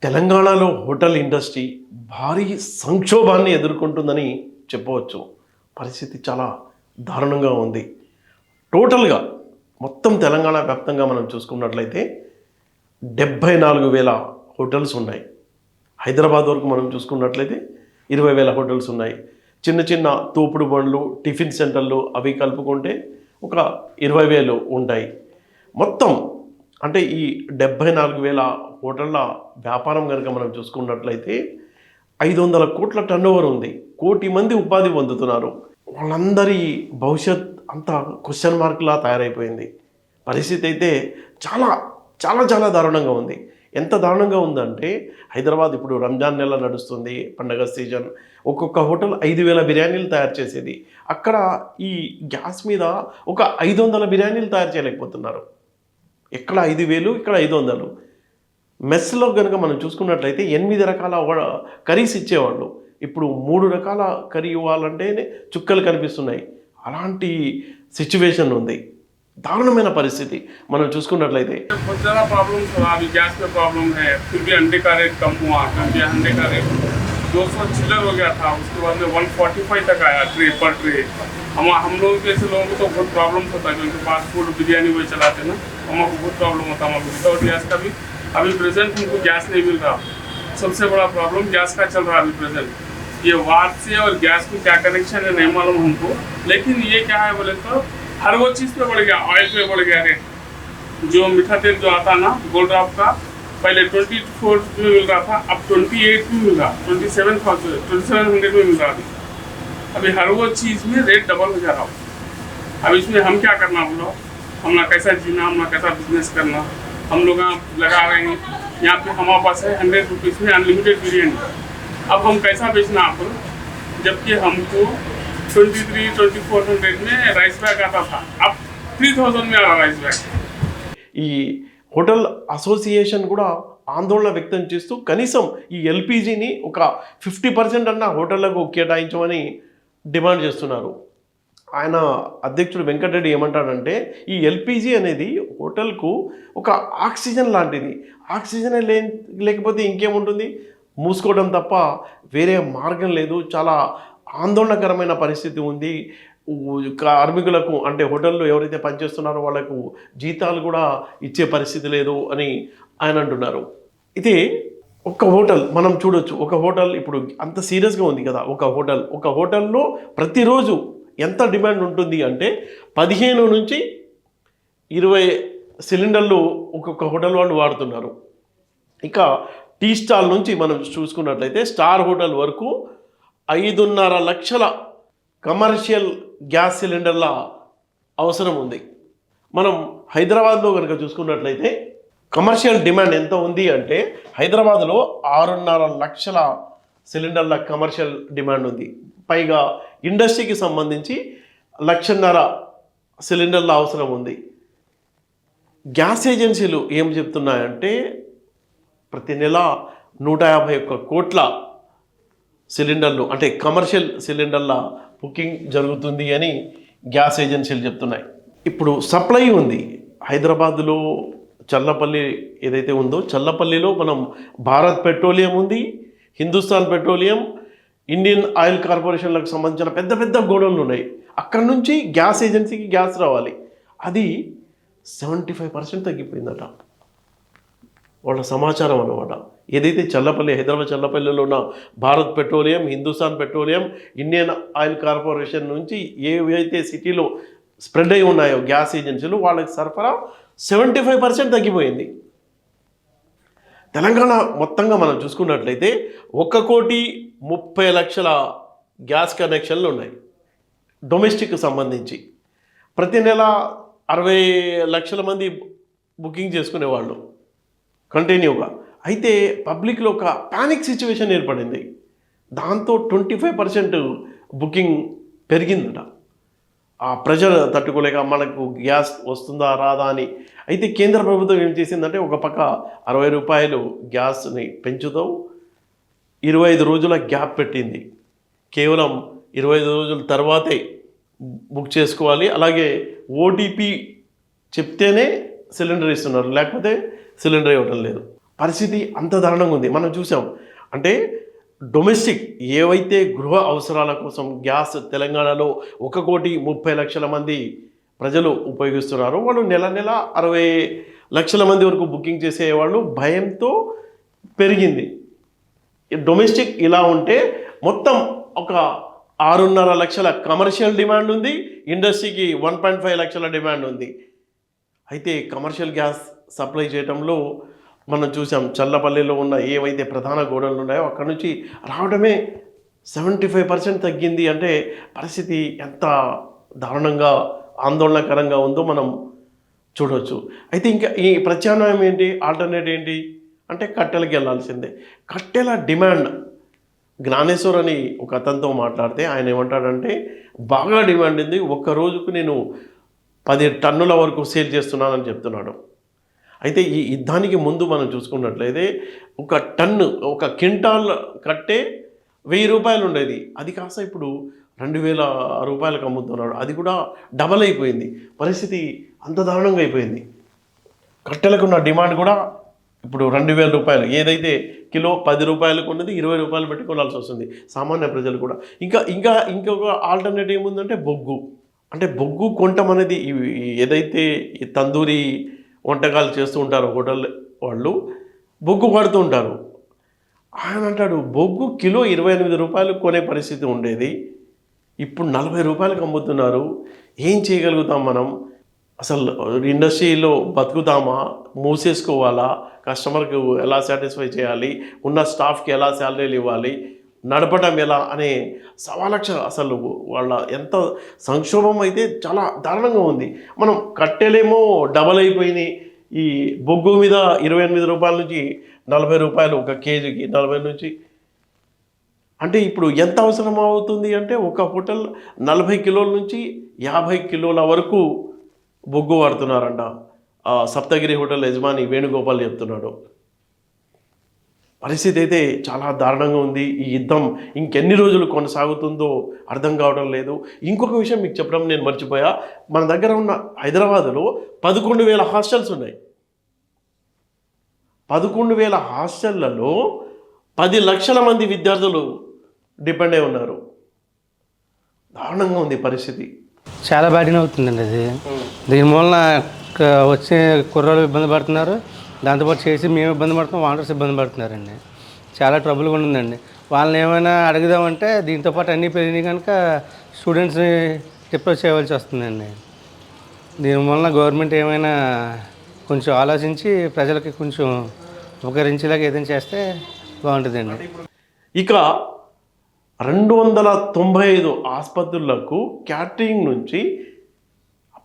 తెలంగాణలో hotel industry భారీ సంక్షోభాన్ని ఎదుర్కొంటుందని చెప్పవచ్చు. పరిస్థితి చాలా దారుణంగా ఉంది. టోటల్గా మొత్తం తెలంగాణ వ్యాప్తంగా మనం చూసుకున్నట్లయితే 74,000 హోటల్స్ ఉన్నాయి. హైదరాబాద్ వరకు మనం చూసుకున్నట్లయితే 20,000 హోటల్స్ ఉన్నాయి. చిన్న చిన్న తోపుడు బండ్లు, టిఫిన్ సెంటర్లు అవి కలుపుకుంటే ఒక 20,000 ఉంటాయి. మొత్తం అంటే ఈ 74,000 హోటళ్ళ వ్యాపారం కనుక మనం చూసుకున్నట్లయితే 500 కోట్ల టర్నోవర్ ఉంది. 1 కోటి మంది ఉపాధి పొందుతున్నారు. వాళ్ళందరి భవిష్యత్ అంతా క్వశ్చన్ మార్క్లా తయారైపోయింది. పరిస్థితి అయితే చాలా చాలా చాలా దారుణంగా ఉంది. ఎంత దారుణంగా ఉందంటే హైదరాబాద్ ఇప్పుడు రంజాన్ నెల నడుస్తుంది, పండగ సీజన్. ఒక్కొక్క హోటల్ 5,000 బిర్యానీలు తయారు చేసేది. అక్కడ ఈ గ్యాస్ మీద ఒక 500 బిర్యానీలు తయారు చేయలేకపోతున్నారు. ఎక్కడ 5,000, ఇక్కడ 500. మెస్లో కనుక మనం చూసుకున్నట్లయితే 8 రకాల కర్రీస్ ఇచ్చేవాళ్ళు. ఇప్పుడు 3 రకాల కర్రీ ఇవ్వాలంటే చుక్కలు కనిపిస్తున్నాయి. అలాంటి సిచ్యువేషన్ ఉంది. दारुणమైన పరిస్థితి మనం చూసుకున్నట్లయితే बहुत ज़्यादा प्रॉब्लम था. अभी गैस में प्रॉब्लम है, फिर भी अंडे का रेट कम हुआ क्योंकि अंडे का रेट 200 चिल्लर हो गया था. उसके बाद में 145 तक आया ट्रे पर ट्रे. हम लोग जैसे लोगों को तो बहुत प्रॉब्लम होता है क्योंकि फास्ट फूड बिरयानी वही चलाते ना, हमको बहुत प्रॉब्लम होता है. विदाउट गैस का भी अभी प्रेजेंट हमको गैस नहीं मिल रहा. सबसे बड़ा प्रॉब्लम गैस का चल रहा है अभी प्रेजेंट. ये वाट से और गैस में क्या कनेक्शन है नहीं मालूम हमको, लेकिन ये क्या है बोले तो हर वो चीज़ पे बढ़ गया. ऑयल पे बढ़ गया रेट. जो मीठा तेल जो आता ना गोल्ड ड्रॉप का पहले 24 में मिल रहा था, अब 28 में मिल रहा, 2700 में मिल रहा. अभी हर वो चीज़ में रेट डबल हो जा रहा. अब इसमें हम क्या करना बोलो, हमने कैसा जीना, हमने कैसा बिजनेस करना. हम लोग लगा रहे हैं यहाँ पे हमारे पास है 100 रुपीज़ में अनलिमिटेड बिरयानी. अब हम कैसा बेचना आपको, जबकि हमको 23-2400 में राइस बैग आता था, अब 3000 में आ रहा राइस बैग. ఈ హోటల్ అసోసియేషన్ కూడా ఆందోళన వ్యక్తం చేస్తూ కనీసం ఈ ఎల్పిజిని ఒక 50% అన్న హోటళ్లకు కేటాయించమని డిమాండ్ చేస్తున్నారు. ఆయన అధ్యక్షుడు వెంకటరెడ్డి ఏమంటాడంటే ఈ ఎల్పిజి అనేది హోటల్కు ఒక ఆక్సిజన్ లాంటిది. ఆక్సిజన్ లేకపోతే ఇంకేముంటుంది, మూసుకోవడం తప్ప వేరే మార్గం లేదు. చాలా ఆందోళనకరమైన పరిస్థితి ఉంది. కార్మికులకు అంటే హోటల్లో ఎవరైతే పనిచేస్తున్నారో వాళ్ళకు జీతాలు కూడా ఇచ్చే పరిస్థితి లేదు అని ఆయన అంటున్నారు. అయితే ఒక హోటల్ మనం చూడొచ్చు. ఒక హోటల్ ఇప్పుడు అంత సీరియస్గా ఉంది కదా. ఒక హోటల్లో ప్రతిరోజు ఎంత డిమాండ్ ఉంటుంది అంటే 15 నుంచి 20 సిలిండర్లు ఒక్కొక్క హోటల్ వాళ్ళు వాడుతున్నారు. ఇక టీ స్టాల్ నుంచి మనం చూసుకున్నట్లయితే స్టార్ హోటల్ వరకు 5.5 లక్షల కమర్షియల్ గ్యాస్ సిలిండర్ల అవసరం ఉంది. మనం హైదరాబాద్లో కనుక చూసుకున్నట్లయితే కమర్షియల్ డిమాండ్ ఎంత ఉంది అంటే హైదరాబాద్లో 6.5 లక్షల సిలిండర్ల కమర్షియల్ డిమాండ్ ఉంది. పైగా ఇండస్ట్రీకి సంబంధించి 1.5 లక్షల సిలిండర్ల అవసరం ఉంది. గ్యాస్ ఏజెన్సీలు ఏం చెప్తున్నాయంటే ప్రతి నెల 151 కోట్ల సిలిండర్లు అంటే కమర్షియల్ సిలిండర్ల బుకింగ్ జరుగుతుంది అని గ్యాస్ ఏజెన్సీలు చెప్తున్నాయి. ఇప్పుడు సప్లై ఉంది. హైదరాబాద్లో చల్లపల్లి ఏదైతే ఉందో చల్లపల్లిలో మనం భారత్ పెట్రోలియం ఉంది, హిందుస్థాన్ పెట్రోలియం, ఇండియన్ ఆయిల్ కార్పొరేషన్లకు సంబంధించిన పెద్ద పెద్ద గోడౌన్లు ఉన్నాయి. అక్కడ నుంచి గ్యాస్ ఏజెన్సీకి గ్యాస్ రావాలి. అది 75% తగ్గిపోయిందట వాళ్ళ సమాచారం అన్నమాట. ఏదైతే చల్లపల్లి, హైదరాబాద్ చల్లపల్లిలో ఉన్న Bharat petroleum, Hindustan petroleum, Indian oil corporation నుంచి ఏవైతే సిటీలో స్ప్రెడ్ అయి ఉన్నాయో గ్యాస్ ఏజెన్సీలు వాళ్ళకి సరఫరా 75% తగ్గిపోయింది. తెలంగాణ మొత్తంగా మనం చూసుకున్నట్లయితే 1,30,00,000 గ్యాస్ కనెక్షన్లు ఉన్నాయి డొమెస్టిక్ సంబంధించి. ప్రతి నెల 60 లక్షల మంది బుకింగ్ చేసుకునేవాళ్ళు కంటిన్యూగా. అయితే పబ్లిక్లో ఒక ప్యానిక్ సిచ్యువేషన్ ఏర్పడింది. దాంతో 25% బుకింగ్ పెరిగిందట. ఆ ప్రెషర్ తట్టుకోలేక మనకు గ్యాస్ వస్తుందా రాదా అని. అయితే కేంద్ర ప్రభుత్వం ఏం చేసిందంటే ఒక పక్క 60 రూపాయలు గ్యాస్ని పెంచుతూ 25 రోజుల గ్యాప్ పెట్టింది. కేవలం 25 రోజుల తర్వాతే బుక్ చేసుకోవాలి. అలాగే ఓటీపీ చెప్తేనే సిలిండర్ ఇస్తున్నారు, లేకపోతే సిలిండర్ ఇవ్వటం లేదు. పరిస్థితి అంత దారుణంగా ఉంది. మనం చూసాం అంటే డొమెస్టిక్ ఏవైతే గృహ అవసరాల కోసం గ్యాస్ తెలంగాణలో 1,30,00,000 మంది ప్రజలు ఉపయోగిస్తున్నారో వాళ్ళు నెల 60 లక్షల మంది వరకు బుకింగ్ చేసేవాళ్ళు భయంతో పెరిగింది. డొమెస్టిక్ ఇలా ఉంటే మొత్తం ఒక 6.5 లక్షల కమర్షియల్ డిమాండ్ ఉంది, ఇండస్ట్రీకి 1.5 లక్షల డిమాండ్ ఉంది. అయితే కమర్షియల్ గ్యాస్ సప్లై చేయడంలో మనం చూసాం చల్లపల్లిలో ఉన్న ఏవైతే ప్రధాన గోడలు ఉన్నాయో అక్కడ నుంచి రావడమే 75% తగ్గింది. అంటే పరిస్థితి ఎంత దారుణంగా ఆందోళనకరంగా ఉందో మనం చూడవచ్చు. అయితే ఇంకా ఈ ప్రత్యామ్నాయం ఏంటి, ఆల్టర్నేట్ ఏంటి అంటే కట్టెలకి వెళ్ళాల్సిందే. కట్టెల డిమాండ్ జ్ఞానేశ్వర్ అని ఒక అతనితో మాట్లాడితే ఆయన ఏమంటాడంటే బాగా డిమాండ్ ఉంది, ఒక్క రోజుకు నేను 10 టన్నుల వరకు సేల్ చేస్తున్నానని చెప్తున్నాడు. అయితే ఈ యుద్ధానికి ముందు మనం చూసుకున్నట్లయితే ఒక టన్ను ఒక క్వింటాల్ కట్టే 1000 రూపాయలు ఉండేది, అది కాస్త ఇప్పుడు 2000 రూపాయలకు అమ్ముతున్నాడు. అది కూడా డబల్ అయిపోయింది. పరిస్థితి అంత దారుణంగా అయిపోయింది. కట్టెలకు ఉన్న డిమాండ్ కూడా ఇప్పుడు 2000 రూపాయలు, ఏదైతే కిలో 10 రూపాయలకు ఉన్నది 20 రూపాయలు పెట్టి కొనాల్సి వస్తుంది సామాన్య ప్రజలు కూడా. ఇంకొక ఆల్టర్నేటివ్ ఏముందంటే బొగ్గు. అంటే బొగ్గు కొనటం అనేది ఏదైతే ఈ తందూరి వంటకాలు చేస్తూ ఉంటారో హోటల్ వాళ్ళు బొగ్గు వాడుతూ ఉంటారు. ఆయన అంటాడు బొగ్గు కిలో 28 రూపాయలు కొనే పరిస్థితి ఉండేది, ఇప్పుడు 40 రూపాయలకు అమ్ముతున్నారు. ఏం చేయగలుగుతాం మనం? అసలు ఇండస్ట్రీలో బతుకుతామా, మూసేసుకోవాలా, కస్టమర్కి ఎలా సాటిస్ఫై చేయాలి, ఉన్న స్టాఫ్కి ఎలా శాలరీలు ఇవ్వాలి, నడపడం ఎలా అనే సవాలక్ష అసలు వాళ్ళ ఎంత సంక్షోభం అయితే చాలా దారుణంగా ఉంది. మనం కట్టెలేమో డబల్ అయిపోయినాయి, ఈ బొగ్గు మీద 28 రూపాయల నుంచి 40 రూపాయలు ఒక కేజీకి, 40 నుంచి. అంటే ఇప్పుడు ఎంత అవసరం అవుతుంది అంటే ఒక హోటల్ 40 కిలోల నుంచి 50 కిలోల వరకు బొగ్గు వాడుతున్నారంట. సప్తగిరి హోటల్ యజమాని వేణుగోపాల్ చెప్తున్నాడు. పరిస్థితి అయితే చాలా దారుణంగా ఉంది. ఈ యుద్ధం ఇంకెన్ని రోజులు కొనసాగుతుందో అర్థం కావడం లేదు. ఇంకొక విషయం మీకు చెప్పడం నేను మర్చిపోయా, మన దగ్గర ఉన్న హైదరాబాదులో 11,000 హాస్టల్స్ ఉన్నాయి. 11,000 హాస్టళ్లలో 10 లక్షల మంది విద్యార్థులు డిపెండ్ అయి ఉన్నారు. దారుణంగా ఉంది పరిస్థితి. చాలా బ్యాడ్ అవుతుందండి అది. దీని మూలన వచ్చే కుర్రాళ్ళు ఇబ్బంది పడుతున్నారు, దాంతోపాటు చేసి మేము ఇబ్బంది పడుతున్నాం, వాండర్స్ ఇబ్బంది పడుతున్నారండి. చాలా ట్రబుల్గా ఉందండి. వాళ్ళని ఏమైనా అడుగుదామంటే దీంతోపాటు అన్నీ పెరిగినాయి కనుక స్టూడెంట్స్ని డిప్రెస్ చేయవలసి వస్తుందండి. దీని వలన గవర్నమెంట్ ఏమైనా కొంచెం ఆలోచించి ప్రజలకి కొంచెం ఉపకరించేలాగా ఏదైనా చేస్తే బాగుంటుందండి. ఇక 295 ఆసుపత్రులకు క్యాటరింగ్ నుంచి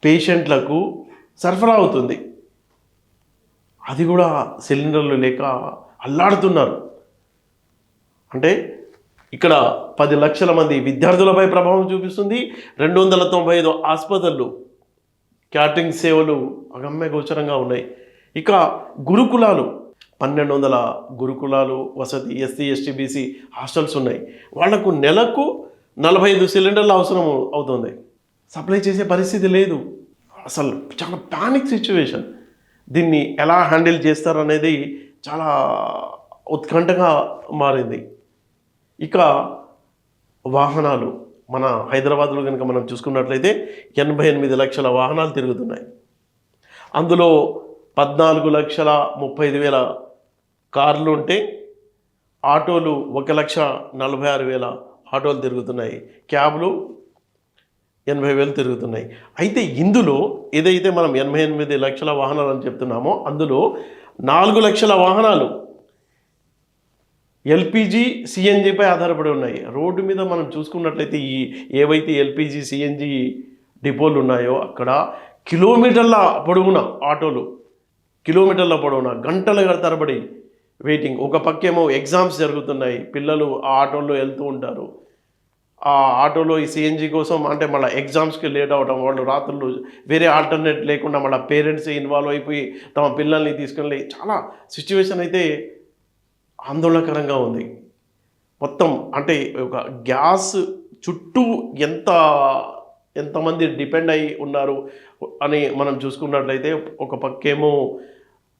పేషెంట్లకు సరఫరా అవుతుంది. అది కూడా సిలిండర్లు లేక అల్లాడుతున్నారు. అంటే ఇక్కడ 10 లక్షల మంది విద్యార్థులపై ప్రభావం చూపిస్తుంది. 295 ఆసుపత్రులు క్యాటరింగ్ సేవలు అగమ్య గోచరంగా ఉన్నాయి. ఇక గురుకులాలు 1200 గురుకులాలు, వసతి, ఎస్సీ, ఎస్టీ, బీసీ హాస్టల్స్ ఉన్నాయి. వాళ్లకు నెలకు 45 సిలిండర్లు అవసరం అవుతుంది. సప్లై చేసే పరిస్థితి లేదు. అసలు చాలా పానిక్ సిచ్యువేషన్. దీన్ని ఎలా హ్యాండిల్ చేస్తారనేది చాలా ఉత్కంఠగా మారింది. ఇక వాహనాలు మన హైదరాబాద్లో కనుక మనం చూసుకున్నట్లయితే 88 లక్షల వాహనాలు తిరుగుతున్నాయి. అందులో 14,35,000 కార్లు ఉంటే ఆటోలు 1,46,000 ఆటోలు తిరుగుతున్నాయి, క్యాబ్లు 80,000 తిరుగుతున్నాయి. అయితే ఇందులో ఏదైతే మనం 88 లక్షల వాహనాలు అని చెప్తున్నామో అందులో 4 లక్షల వాహనాలు ఎల్పిజి, సిఎన్జిపై ఆధారపడి ఉన్నాయి. రోడ్డు మీద మనం చూసుకున్నట్లయితే ఈ ఏవైతే ఎల్పిజి, సిఎన్జి డిపోలు ఉన్నాయో అక్కడ కిలోమీటర్ల పొడవున ఆటోలు, కిలోమీటర్ల పొడవున గంటల తరబడి వెయిటింగ్. ఒక పక్కేమో ఎగ్జామ్స్ జరుగుతున్నాయి, పిల్లలు ఆ ఆటోల్లో వెళ్తూ ఉంటారు. ఆ ఆటోలో ఈ సిఎన్జి కోసం అంటే మళ్ళీ ఎగ్జామ్స్కి లేట్ అవ్వడం, వాళ్ళు రాత్రులు వేరే ఆల్టర్నేట్ లేకుండా మళ్ళీ పేరెంట్స్ ఇన్వాల్వ్ అయిపోయి తమ పిల్లల్ని తీసుకెళ్ళి చాలా సిచ్యువేషన్ అయితే ఆందోళనకరంగా ఉంది. మొత్తం అంటే ఒక గ్యాస్ చుట్టూ ఎంతమంది డిపెండ్ అయి ఉన్నారు అని మనం చూసుకున్నట్లయితే ఒక పక్కేమో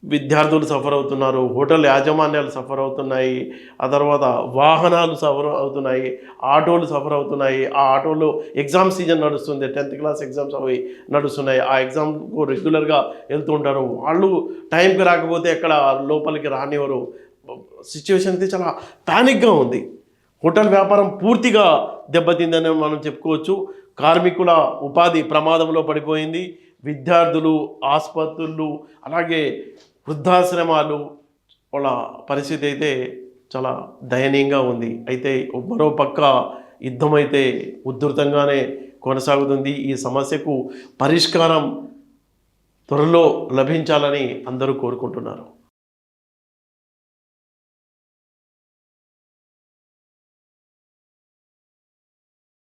విద్యార్థులు సఫర్ అవుతున్నారు, హోటల్ యాజమాన్యాలు సఫర్ అవుతున్నాయి, ఆ తర్వాత వాహనాలు సఫర్ అవుతున్నాయి, ఆటోలు సఫర్ అవుతున్నాయి. ఆ ఆటోలో ఎగ్జామ్ సీజన్ నడుస్తుంది, 10th క్లాస్ ఎగ్జామ్స్ అవి నడుస్తున్నాయి. ఆ ఎగ్జామ్కు రెగ్యులర్గా వెళ్తుంటారు, వాళ్ళు టైంకి రాకపోతే ఎక్కడ లోపలికి రానివ్వరు. సిచ్యువేషన్ అయితే చాలా ప్యానిక్గా ఉంది. హోటల్ వ్యాపారం పూర్తిగా దెబ్బతిందని మనం చెప్పుకోవచ్చు. కార్మికుల ఉపాధి ప్రమాదంలో పడిపోయింది. విద్యార్థులు, ఆసుపత్రులు, అలాగే వృద్ధాశ్రమాలు, వాళ్ళ పరిస్థితి అయితే చాలా దయనీయంగా ఉంది. అయితే మరో పక్క యుద్ధం అయితే ఉధృతంగానే కొనసాగుతుంది. ఈ సమస్యకు పరిష్కారం త్వరలో లభించాలని అందరూ కోరుకుంటున్నారు.